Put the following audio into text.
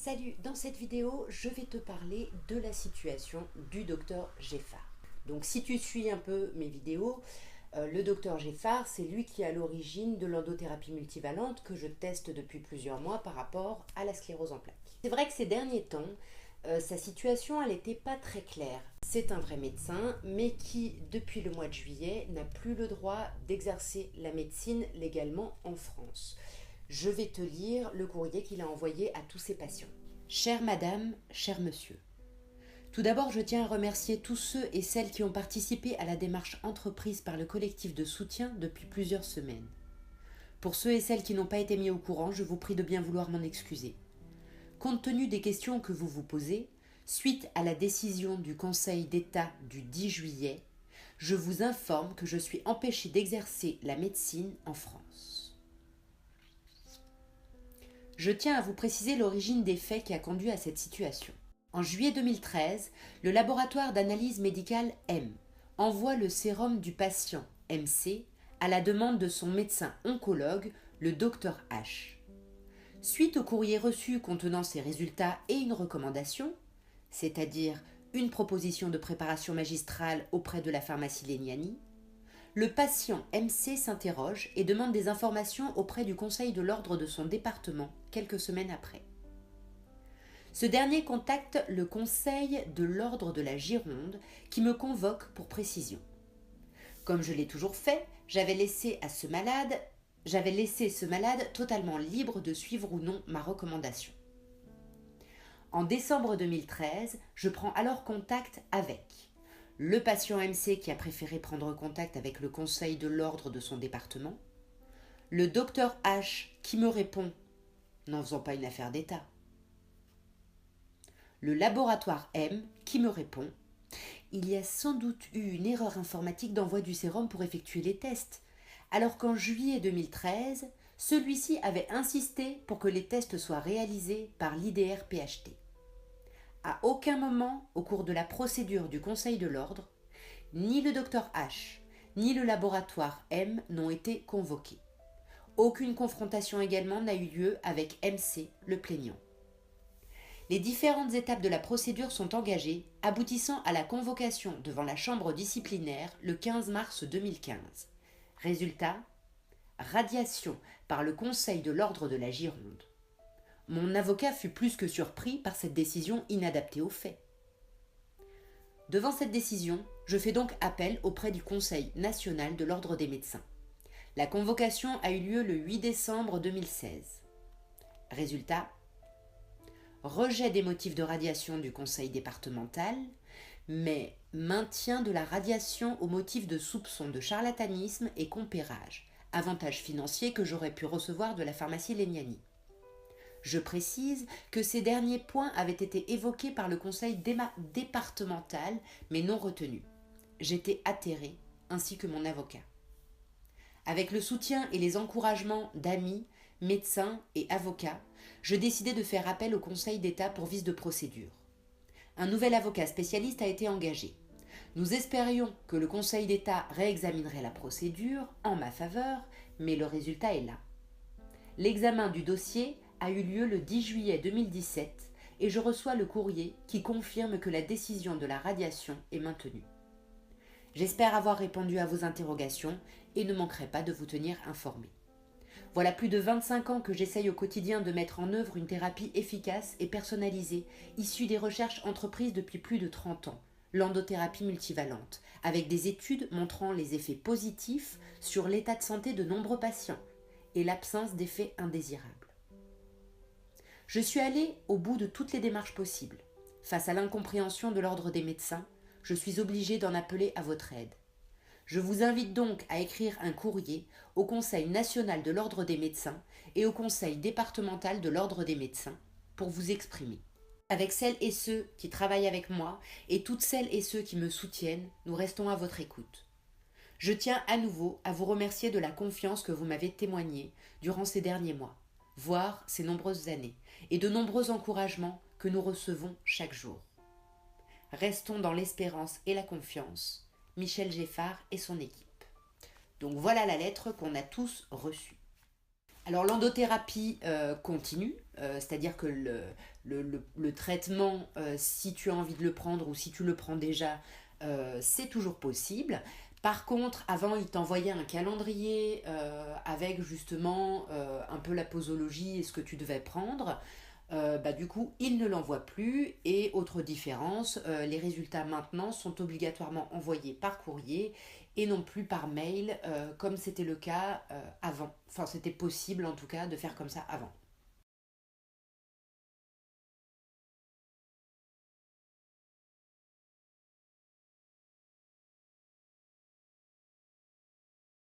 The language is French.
Salut, dans cette vidéo, je vais te parler de la situation du docteur Geffard. Donc si tu suis un peu mes vidéos, le docteur Geffard, c'est lui qui est à l'origine de l'endothérapie multivalente que je teste depuis plusieurs mois par rapport à la sclérose en plaques. C'est vrai que ces derniers temps, sa situation, elle n'était pas très claire. C'est un vrai médecin, mais qui, depuis le mois de juillet, n'a plus le droit d'exercer la médecine légalement en France. Je vais te lire le courrier qu'il a envoyé à tous ses patients. Chère madame, cher monsieur. Tout d'abord, je tiens à remercier tous ceux et celles qui ont participé à la démarche entreprise par le collectif de soutien depuis plusieurs semaines. Pour ceux et celles qui n'ont pas été mis au courant, je vous prie de bien vouloir m'en excuser. Compte tenu des questions que vous vous posez, suite à la décision du Conseil d'État du 10 juillet, je vous informe que je suis empêchée d'exercer la médecine en France. Je tiens à vous préciser l'origine des faits qui a conduit à cette situation. En juillet 2013, le laboratoire d'analyse médicale M envoie le sérum du patient MC à la demande de son médecin oncologue, le Dr H. Suite au courrier reçu contenant ces résultats et une recommandation, c'est-à-dire une proposition de préparation magistrale auprès de la pharmacie Leniani, le patient MC s'interroge et demande des informations auprès du Conseil de l'ordre de son département quelques semaines après. Ce dernier contacte le Conseil de l'ordre de la Gironde qui me convoque pour précision. Comme je l'ai toujours fait, j'avais laissé ce malade totalement libre de suivre ou non ma recommandation. En décembre 2013, je prends alors contact avec le patient MC qui a préféré prendre contact avec le conseil de l'ordre de son département, le docteur H qui me répond « n'en faisons pas une affaire d'État », le laboratoire M qui me répond « il y a sans doute eu une erreur informatique d'envoi du sérum pour effectuer les tests, alors qu'en juillet 2013, celui-ci avait insisté pour que les tests soient réalisés par l'IDR-PHT. À aucun moment, au cours de la procédure du Conseil de l'ordre, ni le docteur H, ni le laboratoire M n'ont été convoqués. Aucune confrontation également n'a eu lieu avec MC, le plaignant. Les différentes étapes de la procédure sont engagées, aboutissant à la convocation devant la chambre disciplinaire le 15 mars 2015. Résultat, radiation par le Conseil de l'ordre de la Gironde. Mon avocat fut plus que surpris par cette décision inadaptée aux faits. Devant cette décision, je fais donc appel auprès du Conseil national de l'ordre des médecins. La convocation a eu lieu le 8 décembre 2016. Résultat, rejet des motifs de radiation du Conseil départemental, mais maintien de la radiation au motif de soupçons de charlatanisme et compérage, avantage financier que j'aurais pu recevoir de la pharmacie Leniani. Je précise que ces derniers points avaient été évoqués par le conseil départemental, mais non retenus. J'étais atterrée, ainsi que mon avocat. Avec le soutien et les encouragements d'amis, médecins et avocats, je décidai de faire appel au Conseil d'État pour vice de procédure. Un nouvel avocat spécialiste a été engagé. Nous espérions que le Conseil d'État réexaminerait la procédure en ma faveur, mais le résultat est là. L'examen du dossier a eu lieu le 10 juillet 2017 et je reçois le courrier qui confirme que la décision de la radiation est maintenue. J'espère avoir répondu à vos interrogations et ne manquerai pas de vous tenir informé. Voilà plus de 25 ans que j'essaye au quotidien de mettre en œuvre une thérapie efficace et personnalisée, issue des recherches entreprises depuis plus de 30 ans, l'endothérapie multivalente, avec des études montrant les effets positifs sur l'état de santé de nombreux patients et l'absence d'effets indésirables. Je suis allée au bout de toutes les démarches possibles. Face à l'incompréhension de l'ordre des médecins, je suis obligée d'en appeler à votre aide. Je vous invite donc à écrire un courrier au Conseil national de l'ordre des médecins et au Conseil départemental de l'ordre des médecins pour vous exprimer. Avec celles et ceux qui travaillent avec moi et toutes celles et ceux qui me soutiennent, nous restons à votre écoute. Je tiens à nouveau à vous remercier de la confiance que vous m'avez témoignée durant ces derniers mois, voire ces nombreuses années, et de nombreux encouragements que nous recevons chaque jour. Restons dans l'espérance et la confiance. Michel Geffard et son équipe. Donc voilà la lettre qu'on a tous reçue. Alors l'endothérapie continue, c'est-à-dire que le traitement, si tu as envie de le prendre ou si tu le prends déjà, c'est toujours possible. Par contre, avant, il t'envoyait un calendrier avec justement un peu la posologie et ce que tu devais prendre. Du coup, il ne l'envoie plus. Et autre différence, les résultats maintenant sont obligatoirement envoyés par courrier et non plus par mail, comme c'était le cas avant. Enfin, c'était possible en tout cas de faire comme ça avant.